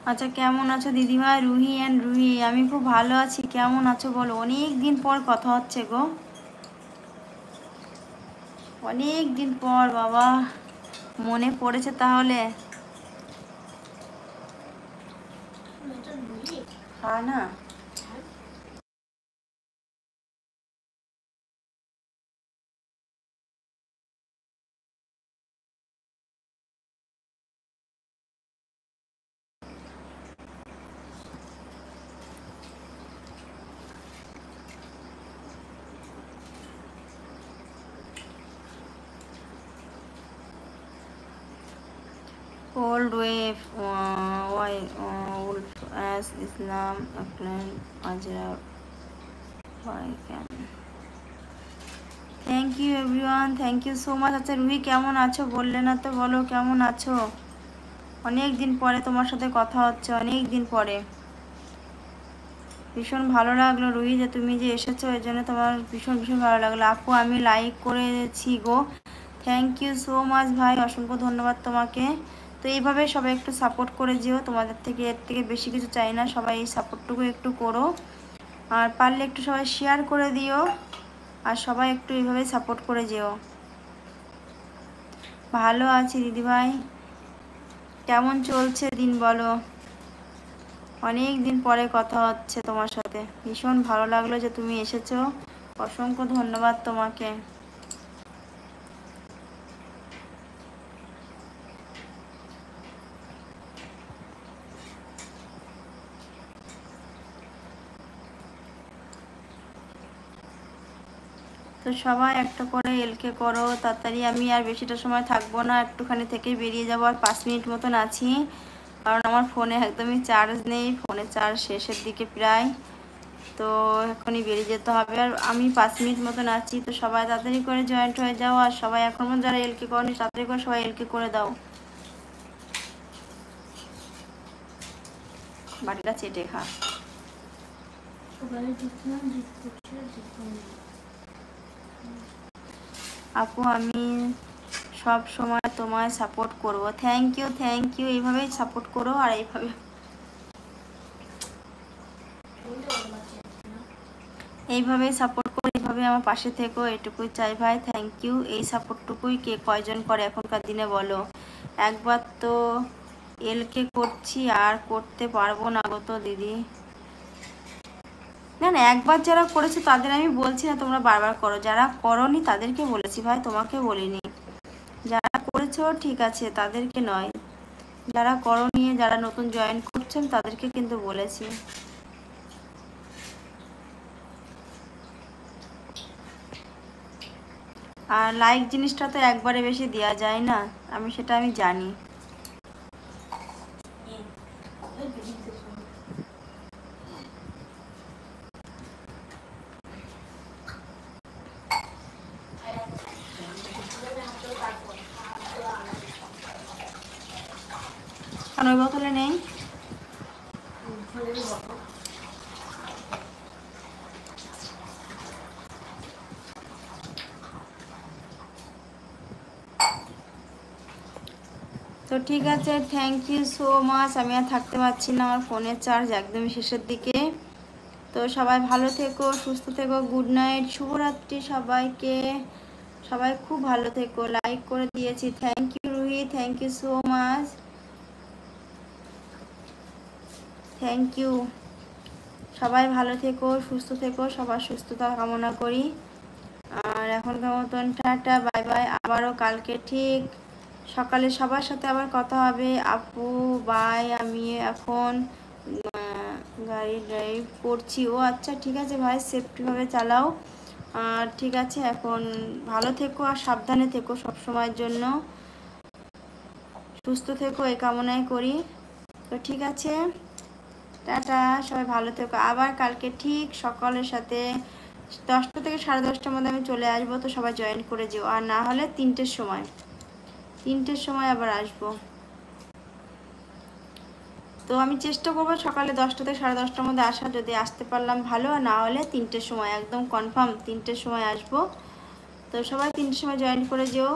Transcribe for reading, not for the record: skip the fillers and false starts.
আচ্ছা, কেমন আছো দিদিভাই? রুহি অ্যান্ড রুহি, আমি খুব ভালো আছি। কেমন আছো বলো? অনেক দিন পর কথা হচ্ছে গো, অনেক দিন পর বাবা। মনে পড়েছে তাহলে? হ্যাঁ না, old wave, why wolf as Islam acclaim Ajra, why can? Thank you everyone, thank you so much. আচ্ছা রুহি কেমন আছো বললে না তো, বলো কেমন আছো? অনেক দিন পরে তোমার সাথে কথা হচ্ছে, অনেক দিন পরে। ভীষণ ভালো লাগলো রুহি যে তুমি যে এসেছো, এর জন্য তোমার ভীষণ ভীষণ ভালো লাগলো। আপু আমি লাইক করেছি গো, থ্যাংক ইউ সো মাচ ভাই, অসংখ্য ধন্যবাদ তোমাকে। তো এইভাবে সবাই একটু সাপোর্ট করে যেও, তোমাদের থেকে এর থেকে বেশি কিছু চাই না, সবাই এই সাপোর্টটুকু একটু করো। আর পারলে একটু সবাই শেয়ার করে দিও, আর সবাই একটু এইভাবে সাপোর্ট করে যেও। ভালো আছি দিদিভাই, কেমন চলছে দিন বলো? অনেক দিন পরে কথা হচ্ছে তোমার সাথে, ভীষণ ভালো লাগলো যে তুমি এসেছো, অসংখ্য ধন্যবাদ তোমাকে। তো সবাই একটা করে এলকে করো তাড়াতাড়ি, আমি আর বেশিটা সময় থাকবো না, একটুখানি থেকেই বেরিয়ে যাবো, আর 5 মিনিট মতন আছি, কারণ আমার ফোনে একদমই চার্জ নেই, ফোনে চার্জ শেষের দিকে প্রায়। তো এখনই বেরিয়ে যেতে হবে, আর আমি 5 মিনিট মতন আছি। তো সবাই তাড়াতাড়ি করে জয়েন্ট হয়ে যাও, আর সবাই এখন যারা এলকে করনি তাড়াতাড়ি করে সবাই এলকে করে দাও। বাটিটা চেটে খা। আপু আমি সব সময় তোমায় সাপোর্ট করব। থ্যাংক ইউ, থ্যাংক ইউ, এইভাবেই সাপোর্ট করো, আর এইভাবেই সাপোর্ট করো, এইভাবে আমার পাশে থেকো, এটুকুই চাই ভাই। Thank you. এই সাপোর্টটুকুই কে কয়জন করে এখনকার দিনে বলো? একবার তো এলকে করছি, আর করতে পারবো না গো তো দিদি। না না, একবার যারা করেছে তাদের আমি বলছি না তোমরা বারবার করো, যারা করনি তাদেরকে বলেছি ভাই, তোমাকে বলিনি। যারা করেছো ঠিক আছে, তাদেরকে নয়, যারা করনি, যারা নতুন জয়েন করছেন তাদেরকে কিন্তু বলেছি। আর লাইক জিনিসটা তো একবারে বেশি দেওয়া যায় না, সেটা আমি জানি। কারণ ওই বোতলে নেই। তো ঠিক আছে, থ্যাংক ইউ সো মাচ। আমি আর থাকতে পারছি না, আমার ফোনের চার্জ একদমই শেষের দিকে। তো সবাই ভালো থেকো, সুস্থ থেকো, গুড নাইট, শুভরাত্রি সবাইকে। সবাই খুব ভালো থেকো। লাইক করে দিয়েছি, thank you Ruhi, thank you so much, thank you. সবাই ভালো থেকো, সুস্থ থেকো, সবার সুস্থতা কামনা করি। আর এখনকার মতন টাটা, বাই বাই। আবারও কালকে ঠিক সকালে সবার সাথে আবার কথা হবে। আপু বাই, আমি এখন গাড়ি ড্রাইভ করছি। ও আচ্ছা, ঠিক আছে ভাই, সেফটিভাবে চালাও। আর ঠিক আছে, এখন ভালো থেকো আর সাবধানে থেকো সব সময়ের জন্য, সুস্থ থেকো এই কামনাই করি। তো ঠিক আছে, টাটা, সবাই ভালো থেকো। আবার কালকে ঠিক সকালের সাথে 10টা থেকে 10:30টার মধ্যে আমি চলে আসবো, তো সবাই জয়েন করে যেও, আর না হলে 3টের সময় আবার আসবো। তো আমি চেষ্টা করবো সকালে 10টা থেকে 10:30টার মধ্যে আসার, যদি আসতে পারলাম ভালো, আর না হলে 3টের সময়, একদম কনফার্ম 3টের সময় আসবো। তো সবাই 3টের সময় জয়েন করে যেও।